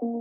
Most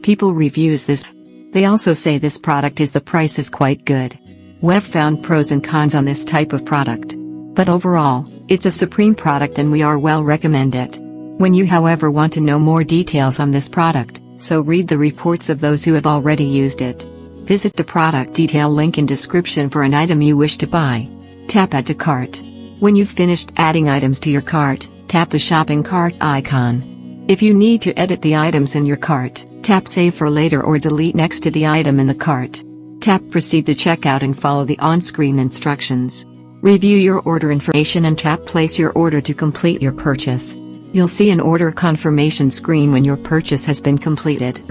people reviews this. They also say this product the price is quite good. We've found pros and cons on this type of product. But overall, it's a supreme product and we are well recommend it. When you however want to know more details on this product, so read the reports of those who have already used it. Visit the product detail link in description for an item you wish to buy. Tap Add to Cart. When you've finished adding items to your cart, tap the shopping cart icon. If you need to edit the items in your cart, tap Save for later or delete next to the item in the cart. Tap Proceed to checkout and follow the on-screen instructions. Review your order information and tap Place your order to complete your purchase. You'll see an order confirmation screen when your purchase has been completed.